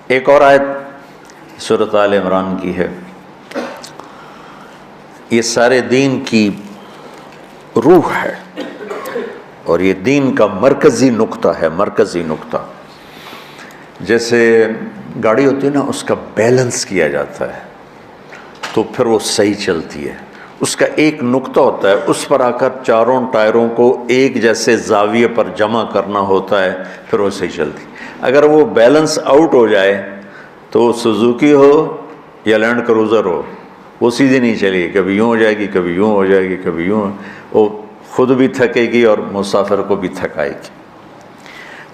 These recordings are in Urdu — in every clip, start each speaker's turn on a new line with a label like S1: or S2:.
S1: ایک اور آیت سورۃ آل عمران کی ہے، یہ سارے دین کی روح ہے اور یہ دین کا مرکزی نقطہ ہے، مرکزی نقطہ۔ جیسے گاڑی ہوتی ہے نا، اس کا بیلنس کیا جاتا ہے تو پھر وہ صحیح چلتی ہے۔ اس کا ایک نقطہ ہوتا ہے، اس پر آ کر چاروں ٹائروں کو ایک جیسے زاویے پر جمع کرنا ہوتا ہے، پھر وہ صحیح چلتی۔ اگر وہ بیلنس آؤٹ ہو جائے تو سوزوکی ہو یا لینڈ کروزر ہو، وہ سیدھی نہیں چلے گی، کبھی یوں ہو جائے گی، کبھی یوں ہو جائے گی، کبھی یوں، وہ خود بھی تھکے گی اور مسافر کو بھی تھکائے گی۔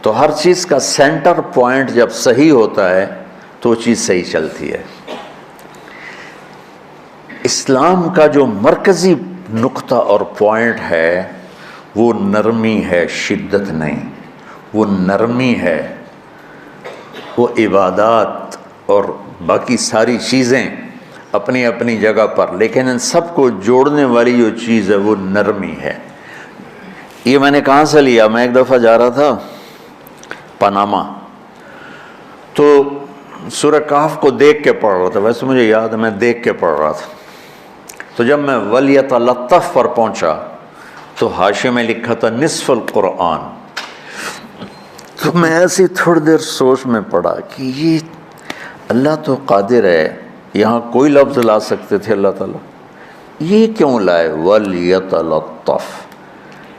S1: تو ہر چیز کا سینٹر پوائنٹ جب صحیح ہوتا ہے تو وہ چیز صحیح چلتی ہے۔ اسلام کا جو مرکزی نقطہ اور پوائنٹ ہے وہ نرمی ہے، شدت نہیں، وہ نرمی ہے۔ وہ عبادات اور باقی ساری چیزیں اپنی اپنی جگہ پر، لیکن ان سب کو جوڑنے والی جو چیز ہے وہ نرمی ہے۔ یہ میں نے کہاں سے لیا؟ میں ایک دفعہ جا رہا تھا پاناما، تو سورہ کہف کو دیکھ کے پڑھ رہا تھا، ویسے مجھے یاد ہے میں دیکھ کے پڑھ رہا تھا۔ تو جب میں وَلْيَتَلَطَّفْ پر پہنچا تو حاشیے میں لکھا تھا نصف القرآن۔ تو میں ایسی تھوڑی دیر سوچ میں پڑا کہ یہ اللہ تو قادر ہے، یہاں کوئی لفظ لا سکتے تھے اللہ تعالیٰ، یہ کیوں لائے وَلْيَتَلَطَّفْ؟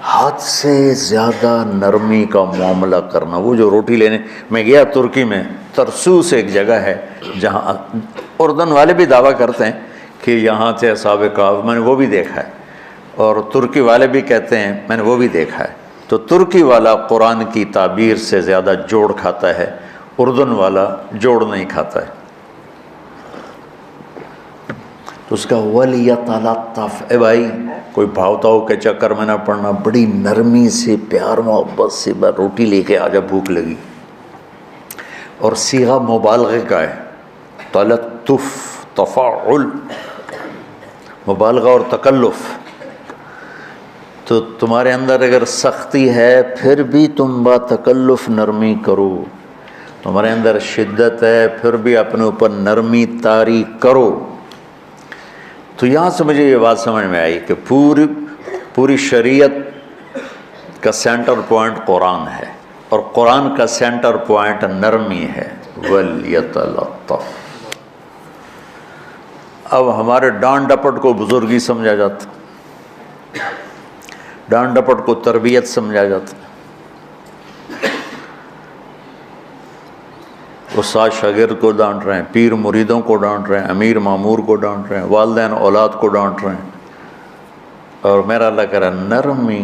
S1: حد سے زیادہ نرمی کا معاملہ کرنا۔ وہ جو روٹی لینے میں گیا ترکی میں، ترسوس ایک جگہ ہے جہاں اردن والے بھی دعویٰ کرتے ہیں کہ یہاں تھے اصحاب کہف، میں نے وہ بھی دیکھا ہے، اور ترکی والے بھی کہتے ہیں میں نے وہ بھی دیکھا ہے۔ تو ترکی والا قرآن کی تعبیر سے زیادہ جوڑ کھاتا ہے، اردن والا جوڑ نہیں کھاتا ہے۔ تو اس کا وَلْيَتَلَطَّفْ، اے بھائی کوئی بھاؤ تاؤ کے چکر میں نہ پڑنا، بڑی نرمی سے پیار محبت سے بس روٹی لے کے آجا، بھوک لگی۔ اور صیغہ مبالغے کا ہے، تلطف، تفاعل، مبالغہ اور تکلف۔ تو تمہارے اندر اگر سختی ہے پھر بھی تم با تکلف نرمی کرو، تمہارے اندر شدت ہے پھر بھی اپنے اوپر نرمی طاری کرو۔ تو یہاں سے مجھے یہ بات سمجھ میں آئی کہ پوری شریعت کا سینٹر پوائنٹ قرآن ہے، اور قرآن کا سینٹر پوائنٹ نرمی ہے، وَلْيَتَلَطَّفْ۔ اب ہمارے ڈانٹ ڈپٹ کو بزرگی سمجھا جاتا، ڈانٹ ڈپٹ کو تربیت سمجھا جاتا، استاد شاگرد کو ڈانٹ رہے ہیں، پیر مریدوں کو ڈانٹ رہے ہیں، امیر مامور کو ڈانٹ رہے ہیں، والدین اولاد کو ڈانٹ رہے ہیں، اور میرا اللہ کہہ رہا ہے نرمی۔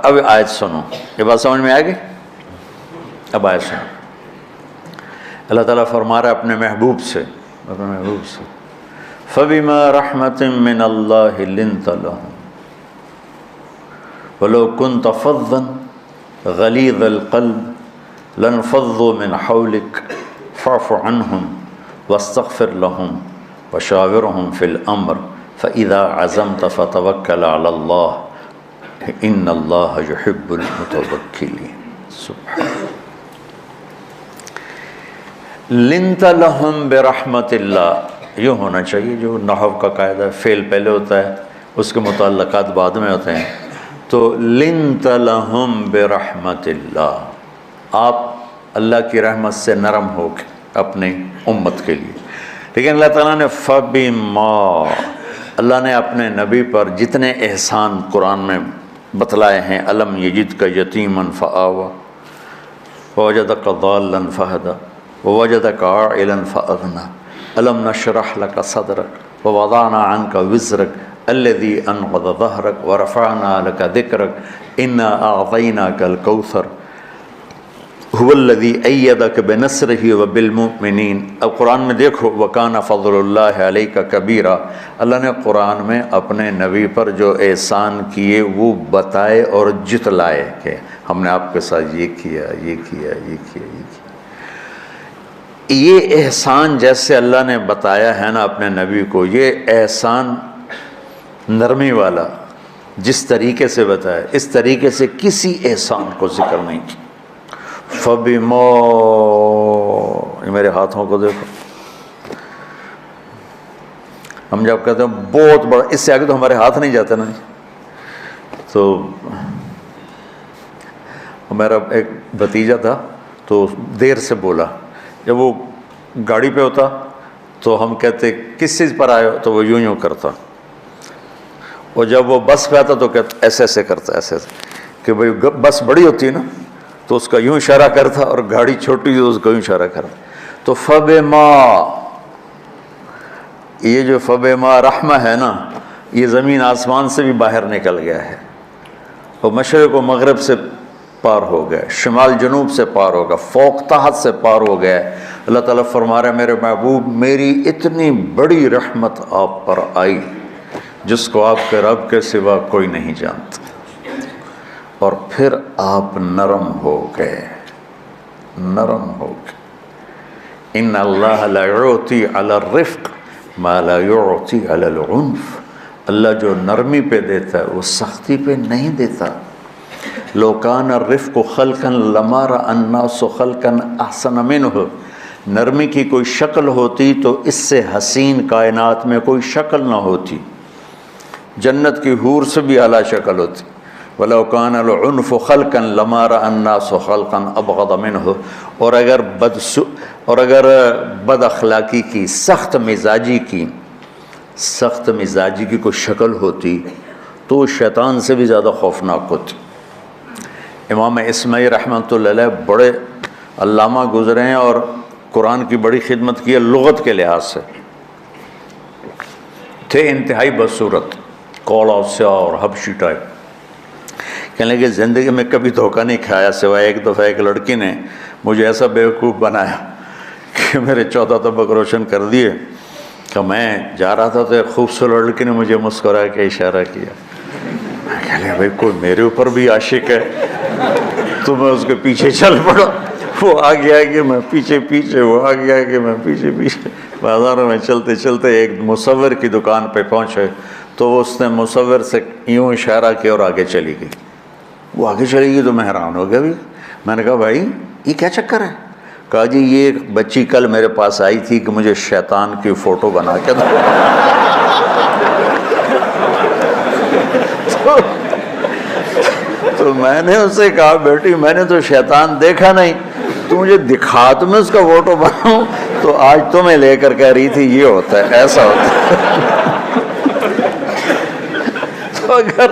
S1: اب آیت سنو، یہ بات سمجھ میں آئے گی؟ اب آیت سنو، اللہ تعالیٰ فرما رہا ہے اپنے محبوب سے، فَبِمَا رَحْمَةٍ مِّنَ اللَّهِ لِنْتَ لَهُمْ وَلَوْ كُنْتَ فَظًّا غَلِيظَ الْقَلْبِ لَانفَضُّوا مِنْ حَوْلِكَ فَاعْفُ عَنْهُمْ وَاسْتَغْفِرْ لَهُمْ وَشَاوِرْهُمْ فِي الْأَمْرِ فَإِذَا عَزَمْتَ فَتَوَكَّلْ عَلَى اللَّهِ إِنَّ اللَّهَ يُحِبُّ الْمُتَوَكِّلِينَ۔ سبحان لنت لہم برحمت اللہ، یہ ہونا چاہیے جو نحو کا قاعدہ ہے، فعل پہلے ہوتا ہے اس کے متعلقات بعد میں ہوتے ہیں۔ تو لنت لہم برحمت اللہ، آپ اللہ کی رحمت سے نرم ہو کے اپنے امت کے لیے۔ لیکن اللہ تعالیٰ نے فبما، اللہ نے اپنے نبی پر جتنے احسان قرآن میں بتلائے ہیں، الم یجدک یتیما فآویٰ ووجدک ضالا فہدیٰ ووجدک عائلا فأغنیٰ الم نشرح لک صدرک ووضعنا عنک وزرک الذی انقض ظہرک ورفعنا لک ذکرک انا اعطیناک الکوثر هو الذی ایدک بنصرہ وبالمؤمنین۔ اب قرآن میں دیکھو وکان فضل اللہ علیک کبیرا، اللہ نے قرآن میں اپنے نبی پر جو احسان کیے وہ بتائے اور جتلائے کہ ہم نے آپ کے ساتھ یہ کیا، یہ کیا، یہ کیا، یہ کیا۔ یہ احسان جیسے اللہ نے بتایا ہے نا اپنے نبی کو، یہ احسان نرمی والا، جس طریقے سے بتایا اس طریقے سے کسی احسان کو ذکر نہیں کیا۔ فَبِمَا، یہ میرے ہاتھوں کو دیکھو، ہم جب کہتے ہیں بہت بڑا، اس سے آگے تو ہمارے ہاتھ نہیں جاتے نا۔ تو میرا ایک بھتیجا تھا تو دیر سے بولا، جب وہ گاڑی پہ ہوتا تو ہم کہتے کس چیز پر آئے ہو، تو وہ یوں یوں کرتا، اور جب وہ بس پہ آتا تو کہتا ایسے ایسے کرتا، ایسے ایسے، کہ بھئی بس بڑی ہوتی ہے نا تو اس کا یوں اشارہ کرتا، اور گاڑی چھوٹی تو اس کا یوں اشارہ کرتا۔ تو فَبِمَا، یہ جو فَبِمَا رحمہ ہے نا، یہ زمین آسمان سے بھی باہر نکل گیا ہے، اور مشرق و مغرب سے پار ہو گیا، شمال جنوب سے پار ہوگا، فوق تحت سے پار ہو گیا۔ اللہ تعالیٰ فرما رہا ہے میرے محبوب میری اتنی بڑی رحمت آپ پر آئی جس کو آپ کے رب کے سوا کوئی نہیں جانتا، اور پھر آپ نرم ہو گئے، نرم ہو گئے۔ ان اللہ لا یعطی علی الرفق ما لا یعطی علی العنف، اللہ جو نرمی پہ دیتا ہے وہ سختی پہ نہیں دیتا۔ لو کان الرفق خلقا لما رأى الناس خلقا احسن منه، نرمی کی کوئی شکل ہوتی تو اس سے حسین کائنات میں کوئی شکل نہ ہوتی، جنت کی حور سے بھی اعلیٰ شکل ہوتی۔ وَلَوْ كَانَ الْعُنْفُ خَلْقًا لَمَا رَأَى النَّاسُ خَلْقًا أَبْغَضَ مِنْهُ، اور اگر بد اخلاقی کی، سخت مزاجی کی کوئی شکل ہوتی تو وہ شیطان سے بھی زیادہ خوفناک ہوتی۔ امام اسماعیل رحمۃ اللہ علیہ بڑے علامہ گزرے ہیں اور قرآن کی بڑی خدمت کی ہے لغت کے لحاظ سے، تھے انتہائی بدصورت، کوڑا سیاہ اور حبشی ٹائپ۔ کہنے لگے زندگی میں کبھی دھوکہ نہیں کھایا سوائے ایک دفعہ ایک لڑکی نے مجھے ایسا بیوقوف بنایا کہ میرے 14 طبق روشن کر دیے کہ میں جا رہا تھا تو ایک خوبصورت لڑکی نے مجھے مسکرا کے اشارہ کیا، میں کہہ لیا بھائی کوئی میرے اوپر بھی عاشق ہے، تو میں اس کے پیچھے چل پڑا، وہ آگے آگے میں پیچھے پیچھے، وہ آگے آگے میں پیچھے پیچھے، بازاروں میں چلتے چلتے ایک مصور کی دکان پہ پہنچے تو اس نے مصور سے یوں اشارہ کیا اور آگے چلی گئی۔ وہ آگے چلی گئی تو میں حیران ہو گیا بھی، میں نے کہا بھائی یہ کیا چکر ہے؟ کہا جی یہ ایک بچی کل میرے پاس آئی تھی کہ مجھے شیطان کی فوٹو بنا کے دو۔ تو میں نے اس سے کہا بیٹی میں نے تو شیطان دیکھا نہیں، تو مجھے دکھا تو میں اس کا فوٹو بناؤں، تو آج تمہیں لے کر کہہ رہی تھی یہ ہوتا ہے ایسا ہوتا ہے۔ تو اگر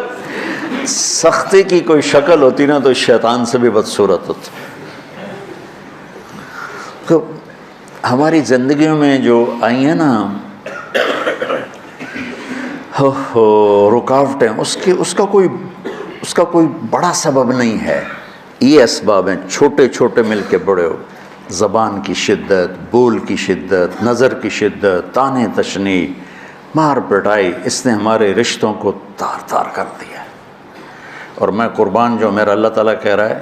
S1: سختی کی کوئی شکل ہوتی نا تو شیطان سے بھی بدصورت ہوتی۔ تو ہماری زندگیوں میں جو آئی ہیں نا رکاوٹیں، اس کا کوئی بڑا سبب نہیں ہے، یہ اسباب ہیں چھوٹے چھوٹے مل کے بڑے ہو، زبان کی شدت، بول کی شدت، نظر کی شدت، طعنے تشنیع، مار پٹائی، اس نے ہمارے رشتوں کو تار تار کر دیا۔ اور میں قربان جو میرا اللہ تعالیٰ کہہ رہا ہے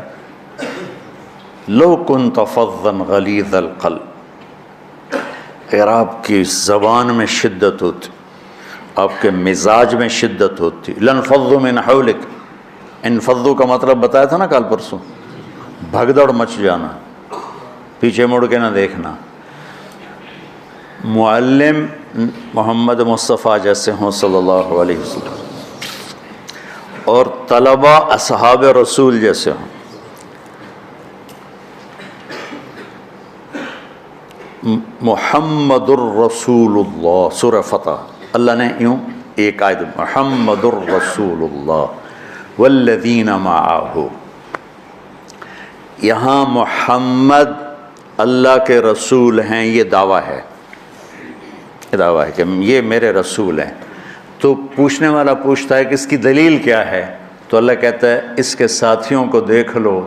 S1: لو کنت فظا غلیظ القلب، اگر آپ کی زبان میں شدت ہوتی، آپ کے مزاج میں شدت ہوتی، لانفضوا من حولک، انفضوا کا مطلب بتایا تھا نا کل پرسوں، بھگدڑ مچ جانا، پیچھے مڑ کے نہ دیکھنا۔ معلم محمد مصطفیٰ جیسے ہوں صلی اللہ علیہ وسلم، اور طلبہ اصحاب رسول جیسے ہوں، محمد الرسول اللہ، سورہ فتح اللہ نے یوں ایک آیت محمد الرسول اللہ والذین معہ، یہاں محمد اللہ کے رسول ہیں، یہ دعویٰ ہے، کہ یہ میرے رسول ہیں۔ تو پوچھنے والا پوچھتا ہے کہ اس کی دلیل کیا ہے، تو اللہ کہتا ہے اس کے ساتھیوں کو دیکھ لو،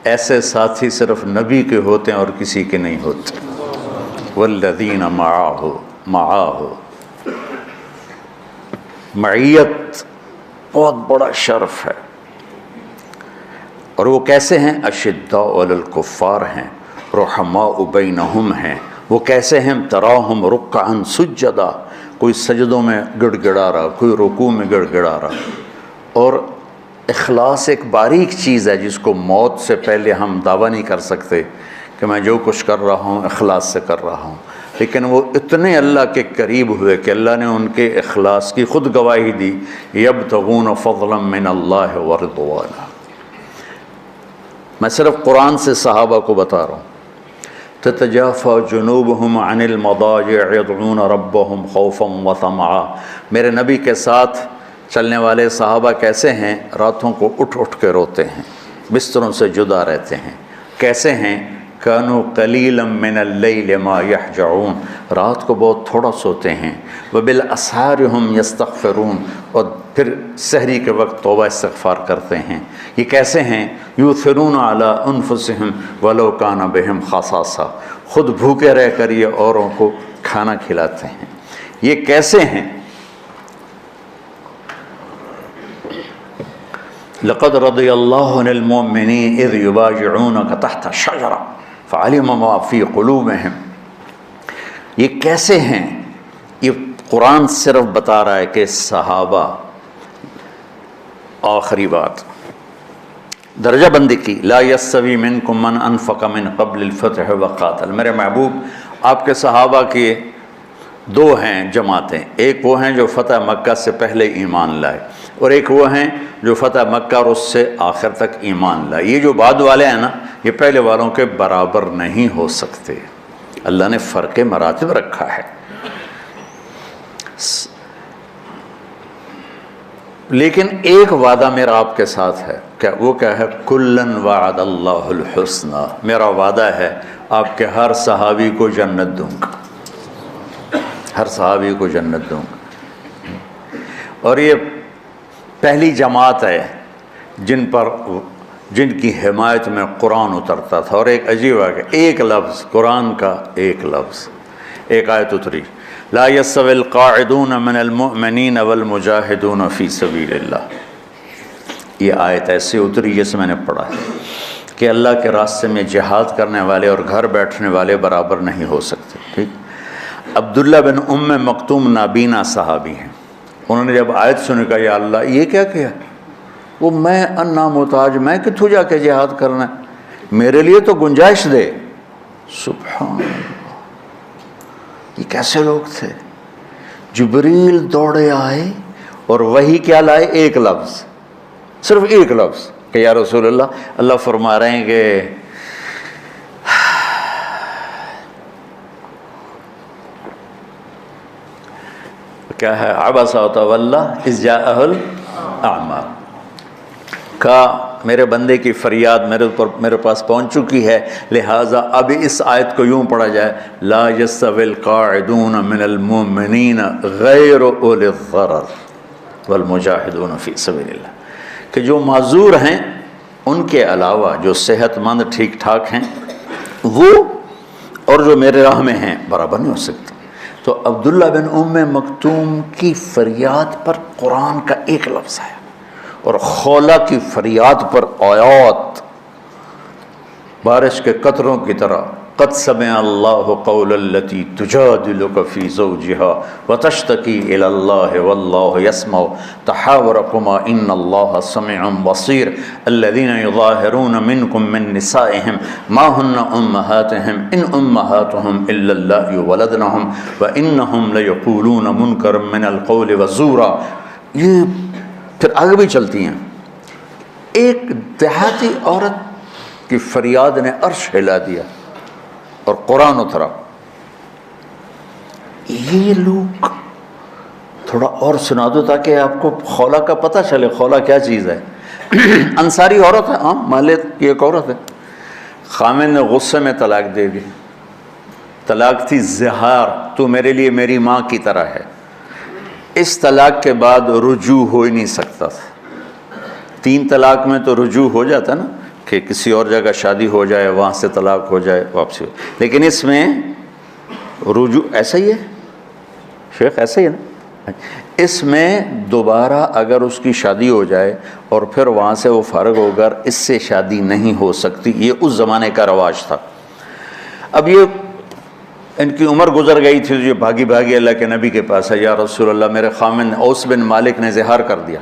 S1: ایسے ساتھی صرف نبی کے ہوتے ہیں اور کسی کے نہیں ہوتے۔ والذین معاہ، معیت بہت بڑا شرف ہے۔ اور وہ کیسے ہیں؟ اشداء علی الکفار ہیں، رحماء بینہم ہیں۔ وہ کیسے ہیں؟ تراہم رکعا سجدا، کوئی سجدوں میں گڑ گڑا رہا، کوئی رکوع میں گڑ گڑا رہا، اور اخلاص ایک باریک چیز ہے جس کو موت سے پہلے ہم دعویٰ نہیں کر سکتے کہ میں جو کچھ کر رہا ہوں اخلاص سے کر رہا ہوں، لیکن وہ اتنے اللہ کے قریب ہوئے کہ اللہ نے ان کے اخلاص کی خود گواہی دی، یبتغون فضلا من اللہ ورضوانا۔ میں صرف قرآن سے صحابہ کو بتا رہا ہوں، تتجافى جنوبهم عن المضاجع يدعون ربهم خوفا وطمعا۔ میرے نبی کے ساتھ چلنے والے صحابہ کیسے ہیں؟ راتوں کو اٹھ اٹھ کے روتے ہیں، بستروں سے جدا رہتے ہیں۔ کیسے ہیں؟ كانوا قليلا من الليل ما يهجعون، رات کو بہت تھوڑا سوتے ہیں۔ وبالاسحار هم يستغفرون، اور پھر سحری کے وقت توبہ استغفار کرتے ہیں۔ یہ کیسے ہیں؟ یؤثرون علی انفسهم ولو كان بهم خصاصہ، خود بھوکے رہ کر یہ اوروں کو کھانا کھلاتے ہیں۔ یہ کیسے ہیں؟ لقد رضی اللہ عن المؤمنین اذ یبایعونک تحت الشجرہ فعلم ما فی قلوبہم۔ یہ کیسے ہیں؟ یہ قرآن صرف بتا رہا ہے کہ صحابہ، آخری بات درجہ بندی کی، لا یستوی منکم من انفق من قبل الفتح وقاتل۔ میرے محبوب، آپ کے صحابہ کے دو ہیں جماعتیں، ایک وہ ہیں جو فتح مکہ سے پہلے ایمان لائے، اور ایک وہ ہیں جو فتح مکہ اور اس سے آخر تک ایمان لائے۔ یہ جو بعد والے ہیں نا، یہ پہلے والوں کے برابر نہیں ہو سکتے، اللہ نے فرق مراتب رکھا ہے۔ لیکن ایک وعدہ میرا آپ کے ساتھ ہے، وہ کیا ہے؟ کلن وعد اللہ الحسنى، میرا وعدہ ہے آپ کے ہر صحابی کو جنت دوں گا، ہر صحابی کو جنت دوں گا۔ اور یہ پہلی جماعت ہے جن کی حمایت میں قرآن اترتا تھا۔ اور ایک عجیب ہے، ایک لفظ قرآن کا، ایک لفظ، ایک آیت اتری، لا يستوي القاعدون من المؤمنین والمجاہدون فی سبیل اللہ۔ یہ آیت ایسے اتری جیسے میں نے پڑھا ہے کہ اللہ کے راستے میں جہاد کرنے والے اور گھر بیٹھنے والے برابر نہیں ہو سکتے۔ ٹھیک، عبداللہ بن ام مکتوم نابینا صحابی ہیں، انہوں نے جب آیت سنی کہا یا اللہ یہ کیا کیا؟ وہ میں انا محتاج، میں کتوں جا کے جہاد کرنا ہے، میرے لیے تو گنجائش دے۔ سبحان اللہ، یہ کیسے لوگ تھے؟ جبریل دوڑے آئے اور وہی کیا لائے؟ ایک لفظ، صرف ایک لفظ کہ یا رسول اللہ، اللہ فرما رہے ہیں کہ کیا ہے؟ عبس وتولی اذ جاءہ الاعمی، کہا میرے بندے کی فریاد میرے پاس پہنچ چکی ہے، لہٰذا اب اس آیت کو یوں پڑھا جائے، لا یستوی القاعدون من المؤمنین غیر اولی الضرر والمجاہدون فی سبیل اللہ، کہ جو معذور ہیں ان کے علاوہ جو صحت مند ٹھیک ٹھاک ہیں وہ، اور جو میرے راہ میں ہیں، برابر نہیں ہو سکتے۔ تو عبداللہ بن ام مکتوم کی فریاد پر قرآن کا ایک لفظ ہے، اور خولہ کی فریاد پر آیات بارش کے قطروں کی طرح، قد سمع اللہ قول التی تجادلک فی زوجها وتشتکی الی اللہ واللہ یسمع تحاورکما ان اللہ سمیع بصیر الذین یظاہرون منکم من نسائهم ما ہن امہاتهم ان امہاتهم الا اللہ ولدنهم وانہم لیقولون منکرا من القول وزورا۔ یہ پھر آگے بھی چلتی ہیں۔ ایک دیہاتی عورت کی فریاد نے عرش ہلا دیا اور قرآن اترا۔ یہ لوگ تھوڑا اور سنا دو تاکہ آپ کو خولہ کا پتہ چلے، خولہ کیا چیز ہے۔ انصاری عورت ہے، ہاں مالے کی ایک عورت ہے، خامن نے غصے میں طلاق دے دی، طلاق تھی زہار، تو میرے لیے میری ماں کی طرح ہے۔ اس طلاق کے بعد رجوع ہو ہی نہیں سکتا تھا۔ 3 طلاق میں تو رجوع ہو جاتا نا، کہ کسی اور جگہ شادی ہو جائے، وہاں سے طلاق ہو جائے، واپسی ہو، لیکن اس میں رجوع ایسا ہی ہے شیخ، ایسا ہی ہے نا، اس میں دوبارہ اگر اس کی شادی ہو جائے اور پھر وہاں سے وہ فارغ ہو کر اس سے شادی نہیں ہو سکتی، یہ اس زمانے کا رواج تھا۔ اب یہ ان کی عمر گزر گئی تھی، جو بھاگی بھاگی اللہ کے نبی کے پاس ہے، یا رسول اللہ میرے خامن اوس بن مالک نے زہار کر دیا،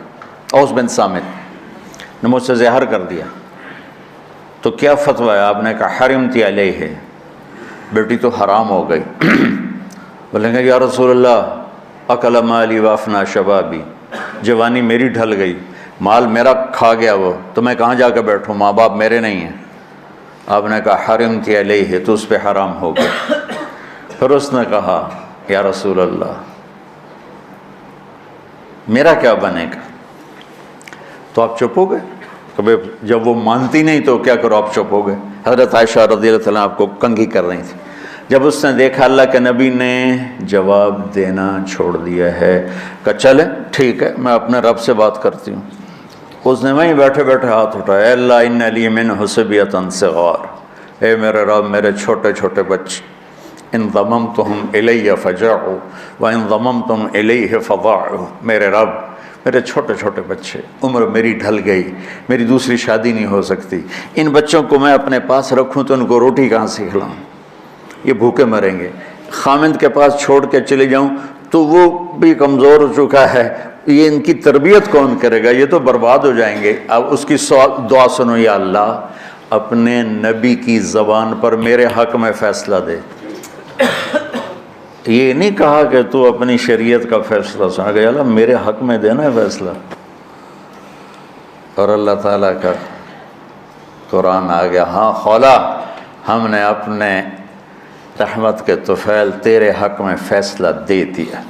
S1: اوس بن صامت نے مجھ سے زہر کر دیا، تو کیا فتویٰ ہے؟ آپ نے کہا حرمتی علیہ، بیٹی تو حرام ہو گئی۔ بولیں گے یا رسول اللہ اکل مالی وافنا شبابی، جوانی میری ڈھل گئی، مال میرا کھا گیا وہ، تو میں کہاں جا کے بیٹھوں، ماں باپ میرے نہیں ہیں۔ آپ نے کہا حرمتی علیہ، تو اس پہ حرام ہو گیا۔ پھر اس نے کہا یا رسول اللہ میرا کیا بنے گا؟ تو آپ چپ ہو گئے؟ کہ جب وہ مانتی نہیں تو کیا کرو، آپ چپ ہو گئے۔ حضرت عائشہ رضی اللہ عنہ آپ کو کنگھی کر رہی تھی۔ جب اس نے دیکھا اللہ کے نبی نے جواب دینا چھوڑ دیا ہے، کہ چلے ٹھیک ہے میں اپنے رب سے بات کرتی ہوں، اس نے وہیں بیٹھے بیٹھے ہاتھ اٹھایا، اے اللہ ان لی منہ صبیۃ صغار، اے میرے رب میرے چھوٹے چھوٹے بچے، ان ضممتہم الی فجعوا وان ضممتم الیہ فضاعوا، میرے رب میرے چھوٹے چھوٹے بچے، عمر میری ڈھل گئی، میری دوسری شادی نہیں ہو سکتی، ان بچوں کو میں اپنے پاس رکھوں تو ان کو روٹی کہاں سے کھلاؤں، یہ بھوکے مریں گے، خامند کے پاس چھوڑ کے چلے جاؤں تو وہ بھی کمزور ہو چکا ہے، یہ ان کی تربیت کون کرے گا، یہ تو برباد ہو جائیں گے۔ اب اس کی دعا سنو، یا اللہ اپنے نبی کی زبان پر میرے حق میں فیصلہ دے۔ یہ نہیں کہا کہ تو اپنی شریعت کا فیصلہ سنا، کہ اللہ میرے حق میں دینا ہے فیصلہ۔ اور اللہ تعالیٰ کا قرآن آ گیا، ہاں خولا ہم نے اپنے رحمت کے طفیل تیرے حق میں فیصلہ دے دیا۔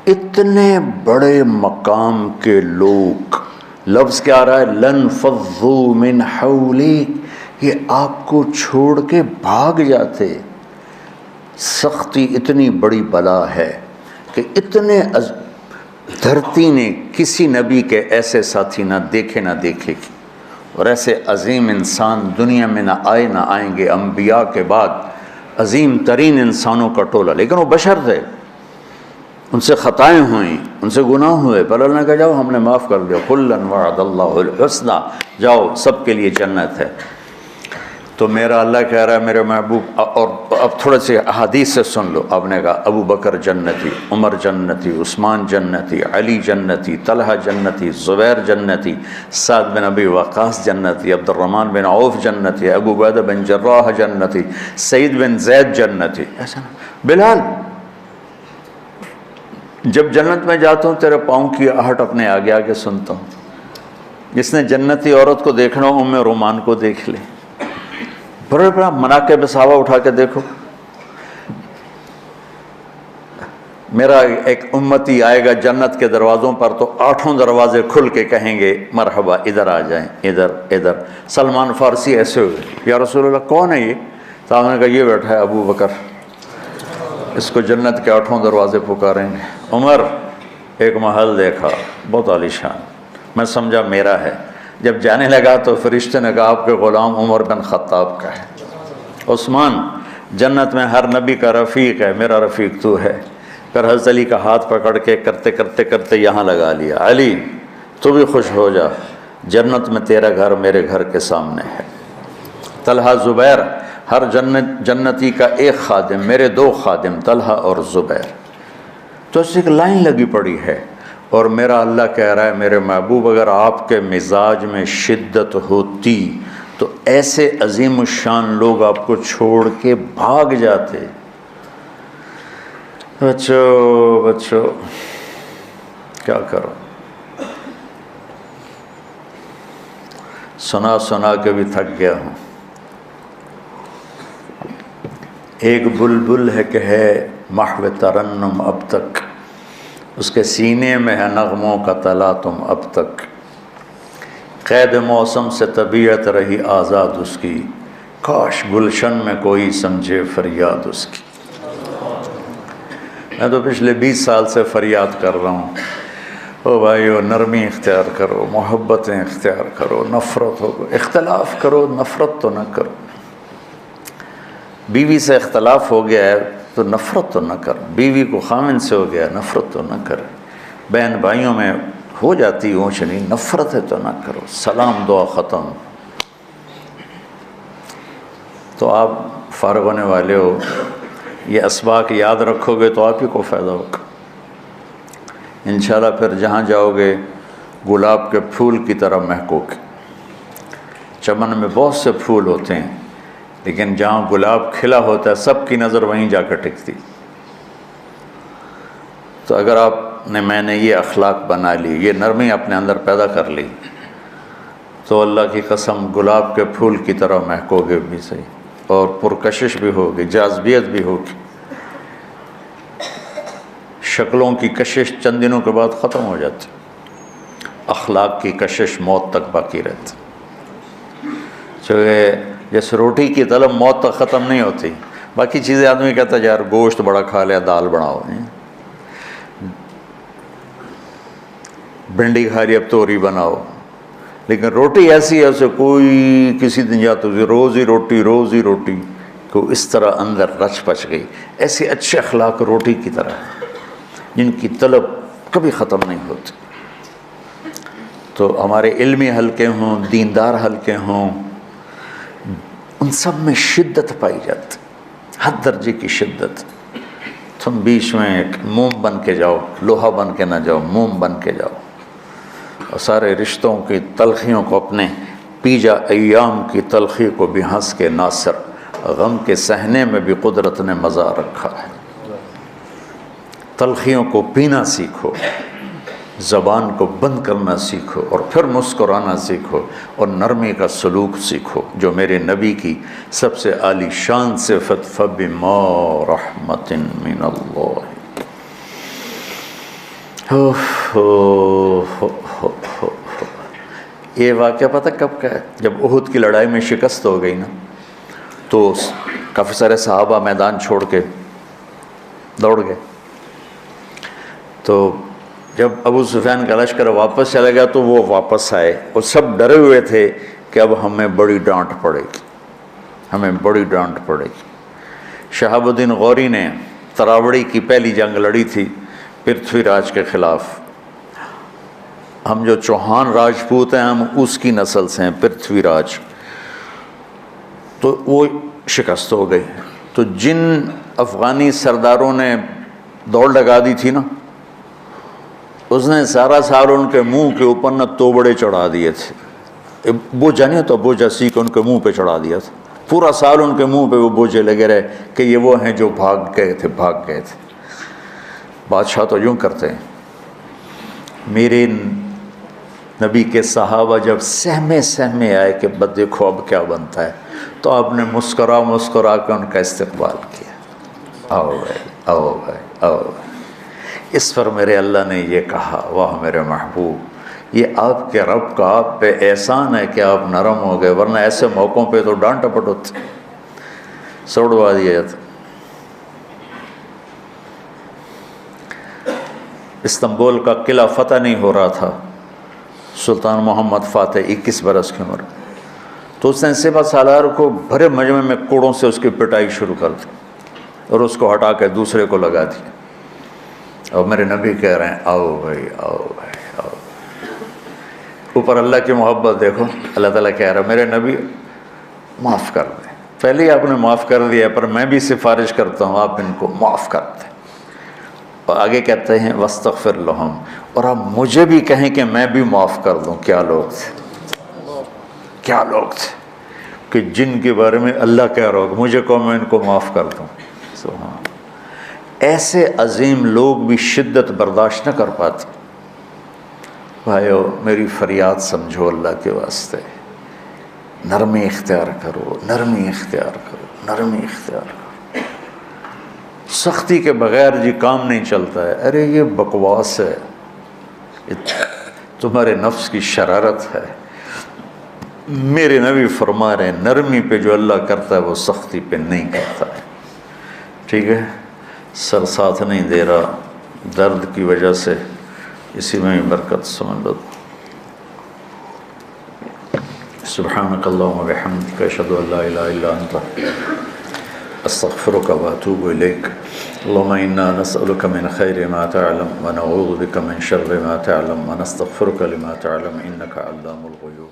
S1: اتنے بڑے مقام کے لوگ، لفظ کیا آ رہا ہے، لن فضوا من حولک، یہ آپ کو چھوڑ کے بھاگ جاتے۔ سختی اتنی بڑی بلا ہے کہ اتنے دھرتی نے کسی نبی کے ایسے ساتھی نہ دیکھے نہ دیکھے گی، اور ایسے عظیم انسان دنیا میں نہ آئیں گے، انبیاء کے بعد عظیم ترین انسانوں کا ٹولہ، لیکن وہ بشر تھے، ان سے خطائیں ہوئیں، ان سے گناہ ہوئے، پر اللہ نے کہا جاؤ ہم نے معاف کر دیا، کلا وعد اللہ الحسنی، جاؤ سب کے لیے جنت ہے۔ تو میرا اللہ کہہ رہا ہے میرے محبوب، اور اب تھوڑے سے احادیث سے سن لو۔ آپ نے کہا ابو بکر جنتی، عمر جنتی، عثمان جنتی، علی جنتی، طلحہ جنتی، زبیر جنتی، سعد بن ابی وقاص جنتی، عبد الرحمن بن عوف جنتی، ابو عبیدہ بن جراح جنتی، سعید بن زید جنتی، ایسا نا بلال جب جنت میں جاتا ہوں تیرے پاؤں کی آہٹ اپنے آگے آگے سنتا ہوں۔ جس نے جنتی عورت کو دیکھنا ہو ام رومان کو دیکھ لے، بڑے بڑا مناقب صحابہ اٹھا کے دیکھو۔ میرا ایک امتی آئے گا جنت کے دروازوں پر تو 8 دروازے کھل کے کہیں گے مرحبا ادھر آ جائیں، ادھر ادھر۔ سلمان فارسی ایسے ہوئے، یا رسول اللہ کون ہے یہ؟ صاحب نے کہا یہ بیٹھا ہے ابو بکر، اس کو جنت کے 8 دروازے پکاریں گے۔ عمر ایک محل دیکھا بہت عالیشان، میں سمجھا میرا ہے، جب جانے لگا تو فرشتے نے کہا آپ کے غلام عمر بن خطاب کا ہے۔ عثمان جنت میں ہر نبی کا رفیق ہے، میرا رفیق تو ہے۔ پھر حضرت علی کا ہاتھ پکڑ کے کرتے کرتے کرتے یہاں لگا لیا، علی تو بھی خوش ہو جا، جنت میں تیرا گھر میرے گھر کے سامنے ہے۔ طلحہ زبیر، ہر جنتی کا ایک خادم، میرے 2 خادم طلحہ اور زبیر۔ تو اس ایک لائن لگی پڑی ہے، اور میرا اللہ کہہ رہا ہے میرے محبوب اگر آپ کے مزاج میں شدت ہوتی تو ایسے عظیم الشان لوگ آپ کو چھوڑ کے بھاگ جاتے۔ بچو کیا کرو، سنا سنا کے بھی تھک گیا ہوں۔ ایک بلبل ہے کہ ہے محو ترنم اب تک، اس کے سینے میں ہے نغموں کا تلاطم اب تک، قید موسم سے طبیعت رہی آزاد اس کی، کاش گلشن میں کوئی سمجھے فریاد اس کی۔ میں تو پچھلے 20 سال سے فریاد کر رہا ہوں، او بھائیو نرمی اختیار کرو، محبتیں اختیار کرو، نفرت ہو اختلاف کرو، نفرت تو نہ کرو۔ بیوی سے اختلاف ہو گیا ہے تو نفرت تو نہ کر، بیوی کو خامن سے ہو گیا نفرت تو نہ کر، بہن بھائیوں میں ہو جاتی اونچ نہیں، نفرت ہے تو نہ کرو، سلام دعا ختم۔ تو آپ فارغ ہونے والے ہو، یہ اسباق یاد رکھو گے تو آپ ہی کو فائدہ ہوگا انشاءاللہ۔ پھر جہاں جاؤ گے گلاب کے پھول کی طرح مہکو گے۔ چمن میں بہت سے پھول ہوتے ہیں، لیکن جہاں گلاب کھلا ہوتا ہے سب کی نظر وہیں جا کر ٹکتی۔ تو اگر میں نے یہ اخلاق بنا لی، یہ نرمی اپنے اندر پیدا کر لی، تو اللہ کی قسم گلاب کے پھول کی طرح مہکو گے بھی صحیح، اور پرکشش بھی ہوگی، جاذبیت بھی ہوگی۔ شکلوں کی کشش چند دنوں کے بعد ختم ہو جاتی، اخلاق کی کشش موت تک باقی رہتی۔ جیسے روٹی کی طلب موت تک ختم نہیں ہوتی، باقی چیزیں آدمی کہتا ہے یار گوشت بڑا کھا لیا، دال بناؤ، بھنڈی کھا لی اب توری بناؤ، لیکن روٹی ایسی ہے اسے کوئی کسی دن جاتا روز ہی روٹی کو اس طرح اندر رچ پچ گئی۔ ایسے اچھے اخلاق روٹی کی طرح جن کی طلب کبھی ختم نہیں ہوتی۔ تو ہمارے علمی حلقے ہوں، دیندار حلقے ہوں، ان سب میں شدت پائی جاتی، حد درجے کی شدت۔ تم بیچ میں ایک موم بن کے جاؤ، لوہا بن کے نہ جاؤ، موم بن کے جاؤ، اور سارے رشتوں کی تلخیوں کو اپنے پی جا ایام کی تلخی کو بھی ہنس کے ناصر، غم کے سہنے میں بھی قدرت نے مزہ رکھا ہے۔ تلخیوں کو پینا سیکھو، زبان کو بند کرنا سیکھو، اور پھر مسکرانا سیکھو، اور نرمی کا سلوک سیکھو، جو میرے نبی کی سب سے عالی شان صفت فَبِمَا رَحْمَةٍ مِّنَ اللَّهِ۔ یہ واقعہ پتہ کب کا ہے؟ جب احد کی لڑائی میں شکست ہو گئی نا، تو کافی سارے صحابہ میدان چھوڑ کے دوڑ گئے۔ تو جب ابو سفیان کا لشکر واپس چلا گیا تو وہ واپس آئے، اور سب ڈرے ہوئے تھے کہ اب ہمیں بڑی ڈانٹ پڑے گی، ہمیں بڑی ڈانٹ پڑے گی۔ شہاب الدین غوری نے تراوڑی کی پہلی جنگ لڑی تھی پرتھوی راج کے خلاف۔ ہم جو چوہان راجپوت ہیں ہم اس کی نسل سے ہیں، پرتھوی راج، تو وہ شکست ہو گئی۔ تو جن افغانی سرداروں نے دوڑ لگا دی تھی نا، اس نے سارا سال ان کے منہ کے اوپر نہ توبڑے چڑھا دیے تھے، بوجھا نہیں تو بوجھا سیکھ ان کے منہ پہ چڑھا دیا تھا، پورا سال ان کے منہ پہ وہ بوجھے لگے رہے کہ یہ وہ ہیں جو بھاگ گئے تھے۔ بادشاہ تو یوں کرتے ہیں۔ میرے نبی کے صحابہ جب سہمے آئے کہ بس دیکھو اب کیا بنتا ہے، تو آپ نے مسکرا کے ان کا استقبال کیا، آؤ بھائی۔ اس پر میرے اللہ نے یہ کہا، واہ میرے محبوب، یہ آپ کے رب کا آپ پہ احسان ہے کہ آپ نرم ہو گئے، ورنہ ایسے موقعوں پہ تو ڈانٹ ٹپٹ ہوتی، سوڑوا دیا جاتا۔ استنبول کا قلعہ فتح نہیں ہو رہا تھا، سلطان محمد فاتح 21 برس کی عمر، تو اس نے سپہ سالار کو بھرے مجمع میں کوڑوں سے اس کی پٹائی شروع کر دی، اور اس کو ہٹا کے دوسرے کو لگا دیا۔ اور میرے نبی کہہ رہے ہیں آؤ بھائی۔ اوپر اللہ کی محبت دیکھو، اللہ تعالیٰ کہہ رہا ہے میرے نبی معاف کر دیں، پہلے ہی آپ نے معاف کر دیا، پر میں بھی سفارش کرتا ہوں آپ ان کو معاف کر دیں۔ اور آگے کہتے ہیں وَاسْتَغْفِرْ لَهُمْ، اور آپ مجھے بھی کہیں کہ میں بھی معاف کر دوں۔ کیا لوگ تھے کہ جن کے بارے میں اللہ کہہ رہا ہو مجھے کہو میں ان کو معاف کر دوں۔ سبحان، ایسے عظیم لوگ بھی شدت برداشت نہ کر پاتے۔ بھائیو میری فریاد سمجھو اللہ کے واسطے، نرمی اختیار کرو، نرمی اختیار کرو۔ سختی کے بغیر جی کام نہیں چلتا ہے، ارے یہ بکواس ہے، تمہارے نفس کی شرارت ہے۔ میرے نبی فرما رہے ہیں نرمی پہ جو اللہ کرتا ہے وہ سختی پہ نہیں کرتا ہے۔ ٹھیک ہے، سر ساتھ نہیں دے رہا درد کی وجہ سے، اسی میں ہی برکت سمجھ لو۔ سبحانک اللہم و بحمدک، اشہد ان لا الہ الا انت، استغفرک و اتوب الیک۔ اللہم انا نسألک من خیر ما تعلم ونعوذ بک من شر ما تعلم ونستغفرک لما تعلم انک علام الغیوب۔